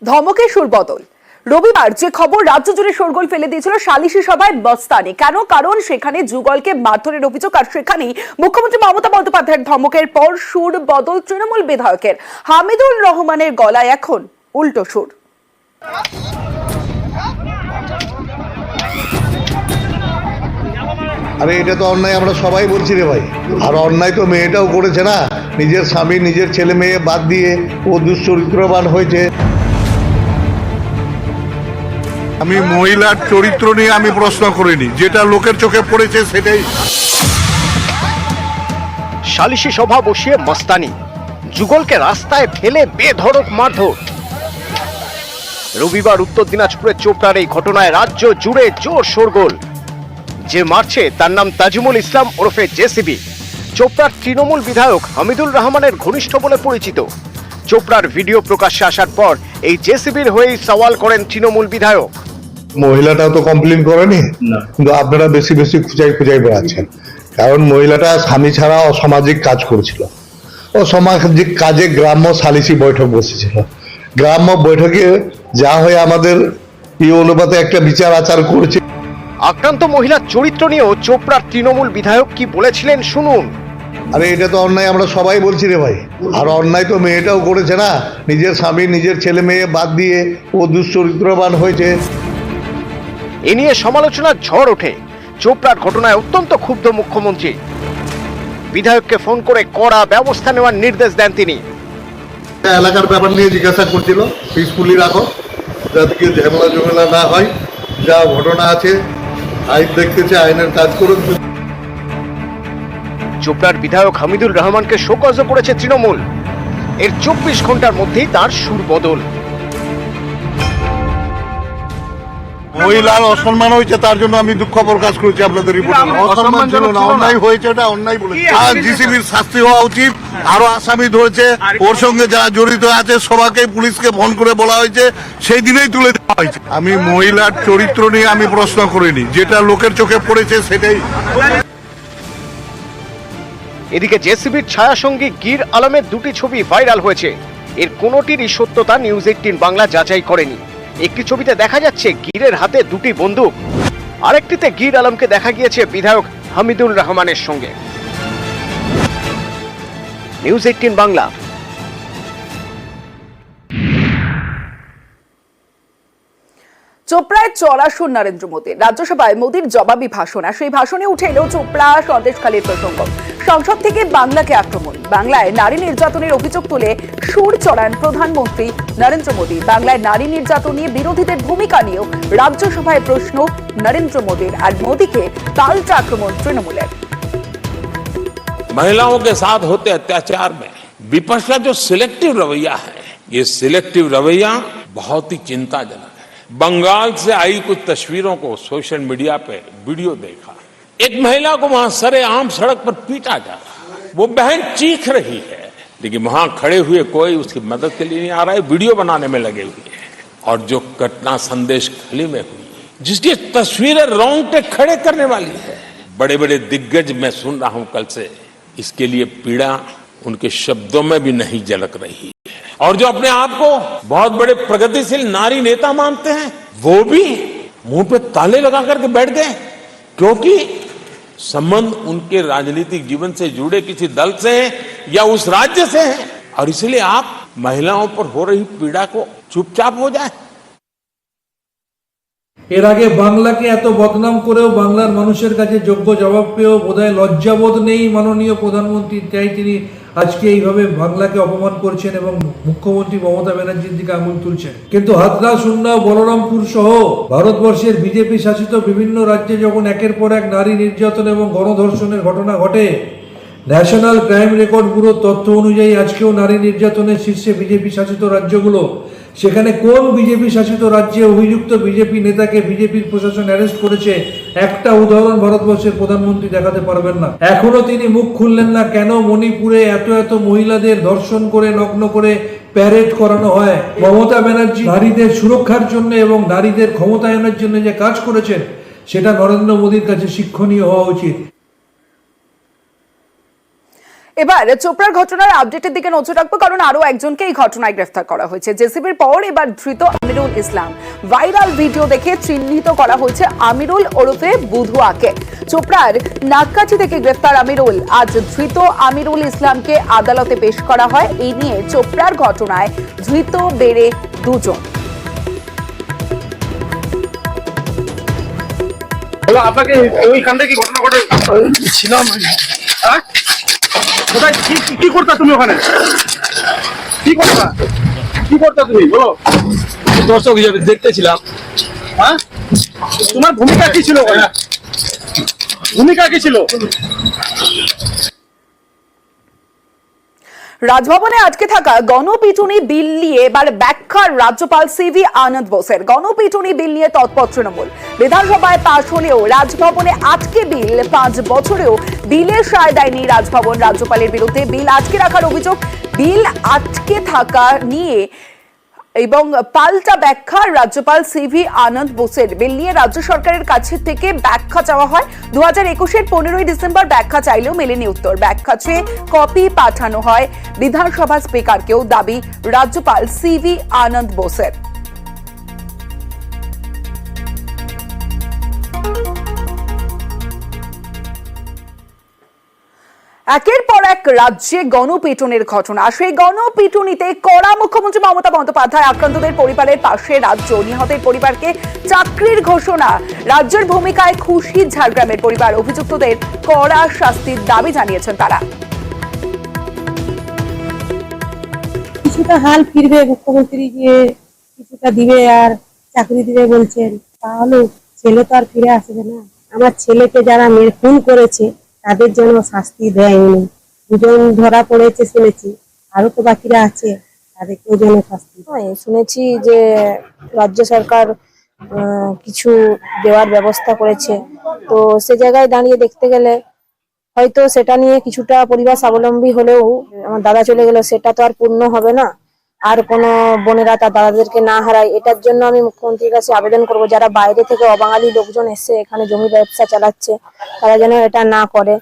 ধমকে সুর বদল। রবিবার যে খবর রাজ্য জুড়ে শোরগোল ফেলে দিয়েছিল সালিশি সভায় মস্তানি। কেন? কারণ সেখানে যুগলকে মারধরের অভিযোগ, আর সেখানেই মুখ্যমন্ত্রী মমতা বন্দ্যোপাধ্যায়ের ধমকের পর সুর বদল তৃণমূল বিধায়কের। হামিদুল রহমানের গলায় এখন উল্টো সুর। আরে এটা তো অন্যায়, আমরা সবাই বলছি রে ভাই। আর অন্যায় তো মেয়েটাও করেছে না, নিজের স্বামী নিজের ছেলে মেয়ে বাদ দিয়ে ও দুশ্চরিত্রবান হয়েছে। আমি মহিলার চরিত্র নিয়ে আমি প্রশ্ন করিনি, যেটা লোকের চোখে পড়েছে সেটাই। সালিশি সভা বসিয়ে মস্তানি, যুগলকে রাস্তায় ফেলে বেধড়ক মারধর। রবিবার উত্তর দিনাজপুরের চোপড়ার এই ঘটনায় রাজ্য জুড়ে জোর শোরগোল। যে মারছে তার নাম তাজিমুল ইসলাম ওরফে জেসিবি। চোপড়ার তৃণমূল বিধায়ক হামিদুল রহমানের ঘনিষ্ঠ বলে পরিচিত। চোপড়ার ভিডিও প্রকাশ্যে আসার পর এই জেসিবির হয়েই সওয়াল করেন তৃণমূল বিধায়ক। মহিলাটাও তো কমপ্লেন করেনি, কিন্তু আপনারা বেশি বেশি খুঁজাই বেড়াচ্ছেন। কারণ মহিলাটা স্বামী ছাড়া অসামাজিক কাজ করেছিল। অসামাজিক কাজে গ্রাম্য সালিসি বৈঠক বসেছিল। গ্রাম্য বৈঠকে যা হয়ে আমাদের এই অনুপাতে একটা বিচার আচার করেছে। আক্রান্ত মহিলার চরিত্র নিয়েও চোপড়ার তৃণমূল বিধায়ক কি বলেছিলেন শুনুন। আরে এটা তো অন্যায়, আমরা সবাই বলছি রে ভাই। আর অন্যায় তো মেয়েটাও করেছে না, নিজের স্বামী নিজের ছেলে মেয়ে বাদ দিয়ে ও দুশ্চরিত্রবান হয়েছে। এ নিয়ে সমালোচনার ঝড় ওঠে। চোপড়ার ঘটনায় অত্যন্ত ক্ষুব্ধ মুখ্যমন্ত্রী। বিধায়ককে ফোন করে কড়া ব্যবস্থা নেওয়ার নির্দেশ দেন তিনি। এলাকার ব্যাপার নিয়ে জিজ্ঞাসা করছিল, পিসফুলি রাখো যাতে কি ঝামেলা না হয়। যা ঘটনা আছে আইন দেখতেছে, আইনের কাজ করুন। চোপড়ার বিধায়ক হামিদুল রহমানকে শোকজ করেছে তৃণমূল। এর 24 ঘন্টার মধ্যেই তার সুর বদল। মহিলার অসম্মান হয়েছে, তার জন্য আমি দুঃখ প্রকাশ করেছি আপনাদের রিপোর্টে। অসম্মান ছিল না, অন্যায় হয়েছে, এটা অন্যায় বলেছে। আর জিসিবির শাস্তি হওয়া উচিত। আরো আসামি ধরেছে, ওর সঙ্গে যারা জড়িত আছে সবাইকে পুলিশকে ফোন করে বলা হয়েছে, সেই দিনেই তুলে দেওয়া হয়েছে। আমি মহিলার চরিত্র নিয়ে আমি প্রশ্ন করিনি, যেটা লোকের চোখে পড়েছে সেটাই। এদিকে জেসিবির ছায়াসঙ্গী গির আলমের দুটি ছবি ভাইরাল হয়েছে। এর কোনোটিরই সত্যতা নিউজ 18 বাংলা যাচাই করেনি। একটি ছবিতে দেখা যাচ্ছে গিরের হাতে দুটি বন্দুক, আরেকটিতে গির আলমকে দেখা গিয়েছে বিধায়ক হামিদুল রহমানের সঙ্গে। নিউজ 18 বাংলা। চোপড়ায় চড়াশুর নরেন্দ্র মোদী। রাজ্যসভায় মোদীর জবাবি ভাষণ, আর সেই ভাষণে উঠে এলো চোপড়া সন্দেশখালীর প্রসঙ্গ। সংসদ থেকে বাংলাকে আক্রমণ। বাংলায় নারী নির্যাতনের অভিযোগ তুলে সুর চড়ান প্রধানমন্ত্রী নরেন্দ্র মোদী। বাংলায় নারী নির্যাতন নিয়ে বিরোধীদের ভূমিকা নিয়েও রাজ্যসভায় প্রশ্ন নরেন্দ্র মোদীর, আর মোদীকে পাল্টা আক্রমণ তৃণমূলের। महिलाओं के साथ होते अत्याचार में विपक्ष का जो सिलेक्टिव रवैया है, ये सिलेक्टिव रवैया बहुत ही चिंताजनक है। बंगाल से आई कुछ तस्वीरों को सोशल मीडिया पे वीडियो देखा, एक महिला को वहां सरेआम सड़क पर पीटा जा रहा, वो बहन चीख रही है, लेकिन वहां खड़े हुए कोई उसकी मदद के लिए नहीं आ रहा है, वीडियो बनाने में लगे हुए हैं। और जो घटना संदेशखाली में हुई, जिसकी तस्वीरें रोंगटे खड़े करने वाली है, बड़े बड़े दिग्गज मैं सुन रहा हूं कल से, इसके लिए पीड़ा उनके शब्दों में भी नहीं झलक रही है। और जो अपने आप को बहुत बड़े प्रगतिशील नारी नेता मानते हैं, वो भी मुंह पे ताले लगा करके बैठ गए, क्योंकि संबंध उनके राजनीतिक जीवन से जुड़े किसी दल से है या उस राज्य से है, और इसलिए आप महिलाओं पर हो रही पीड़ा को चुपचाप हो जाए। এর আগে বাংলাকে এত বদনাম করেও বাংলার মানুষের কাছে যোগ্য জবাব পেয়েও বোধহয় লজ্জাবোধ নেই মাননীয় প্রধানমন্ত্রী, তাই তিনি আজকে এইভাবে বাংলাকে অপমান করছেন এবং মুখ্যমন্ত্রী মমতা ব্যানার্জির দিকে আঙুল তুলছেন। কিন্তু হাতড়া, সুন্না, বলরামপুর সহ ভারতবর্ষের বিজেপি শাসিত বিভিন্ন রাজ্যে যখন একের পর এক নারী নির্যাতন এবং গণধর্ষণের ঘটনা ঘটে, ন্যাশনাল ক্রাইম রেকর্ড ব্যুরোর তথ্য অনুযায়ী আজকেও নারী নির্যাতনের শীর্ষে বিজেপি শাসিত রাজ্যগুলো। সেখানে কোন বিজেপি শাসিত রাজ্যে অভিযুক্ত বিজেপি নেতাকে বিজেপির প্রশাসন অ্যারেস্ট করেছে, একটা উদাহরণ ভারতবর্ষের প্রধানমন্ত্রী দেখাতে পারবেন না। এখনো তিনি মুখ খুললেন না কেন মণিপুরে এত মহিলাদের ধর্ষণ করে নগ্ন করে প্যারেড করানো হয়। মমতা ব্যানার্জি নারীদের সুরক্ষার জন্য এবং নারীদের ক্ষমতায়নের জন্য যে কাজ করেছেন, সেটা নরেন্দ্র মোদীর কাছে শিক্ষণীয় হওয়া উচিত। এবার চোপড়ার ঘটনার আপডেটের দিকে নজর রাখবো, কারণ আরো একজনকে এই ঘটনায় গ্রেফতার করা হয়েছে। জেসিবির পর এবার ধৃত আমিরুল ইসলাম। ভাইরাল ভিডিও দেখে চিহ্নিত করা হয়েছে আমিরুল ওরফে বুধুয়াকে। চোপড়ার নাককাঠি থেকে গ্রেফতার আমিরুল। আজ ধৃত আমিরুল ইসলামকে আদালতে পেশ করা হয়। এই নিয়ে চোপড়ার ঘটনায় ধৃত বেড়ে 2 জন। আপনাকে ওইখান থেকে ঘটনা ঘটে ছিলাম। হ্যাঁ? কোথায় কি করতা তুমি ওখানে? কি করতা তুমি বলো? দর্শক হিসেবে দেখতেছিলাম। হ্যাঁ, তোমার ভূমিকা কি ছিল ওখানে? ভূমিকা কি ছিল? রাজভবনে আটকে থাকা গণপিটুনি বিল নিয়ে এবার ব্যাখ্যার রাজ্যপাল সিভি আনন্দ বোসের। গণপিটুনি বিল নিয়ে তৎপর তৃণমূল। বিধানসভায় পাশ হলেও রাজভবনে আটকে বিল। 5 বছরেও বিলের সায় দেয়নি রাজভবন। রাজ্যপালের বিরুদ্ধে বিল আটকে রাখার অভিযোগ। বিল আটকে থাকা নিয়ে এবং পাল্টা ব্যাখ্যা রাজ্যপাল সিভি আনন্দ বোসের। বিল নিয়ে রাজ্য সরকারের কাছে থেকে ব্যাখ্যা চাওয়া হয়। 2021-এর 15ই ডিসেম্বর ব্যাখ্যা চাইলেও মেলেনি উত্তর। ব্যাখ্যা চেয়ে কপি পাঠানো হয় বিধানসভা স্পিকারকেও, দাবি রাজ্যপাল সিভি আনন্দ বোসের। একের পর এক রাজ্যে গণপিটুনির ঘটনা। সেই গণপিটুনিতে কড়া মুখ্যমন্ত্রী মমতা বন্দ্যোপাধ্যায়। আক্রান্তদের পরিবারের পাশে রাজ্য। নিহতের পরিবারকে চাকরির ঘোষণা। রাজ্যের ভূমিকায় খুশি ঝাড়গ্রামের পরিবার। অভিযুক্তদের কড়া শাস্তির দাবি জানিয়েছেন তারা। কিছুটা হাল ফিরবে, মুখ্যমন্ত্রী গিয়ে কিছুটা দিবে আর চাকরি দিবে বলছেন, তাহলে ছেলে তো আর ফিরে আসবে না। আমার ছেলেকে যারা খুন করেছে তাদের জন্য শাস্তি দেয়নি। 2 জন ধরা পড়েছে শুনেছি, আরো তো বাকিরা আছে, তাদেরকেও যেন শাস্তি দেয়। শুনেছি যে রাজ্য সরকার কিছু দেওয়ার ব্যবস্থা করেছে, তো সে জায়গায় দাঁড়িয়ে দেখতে গেলে হয়তো সেটা নিয়ে কিছুটা পরিবার স্বাবলম্বী হলেও আমার দাদা চলে গেল, সেটা তো আর পূর্ণ হবে না। আর কোনো বোনেরা তার দাদাদেরকে না হারায়, এটার জন্য আমি মুখ্যমন্ত্রীর কাছে আবেদন করব, যারা বাইরে থেকে অবাঙালি লোকজন এসে এখানে জমি ব্যবসা চালাচ্ছে তারা যেন এটা না করে।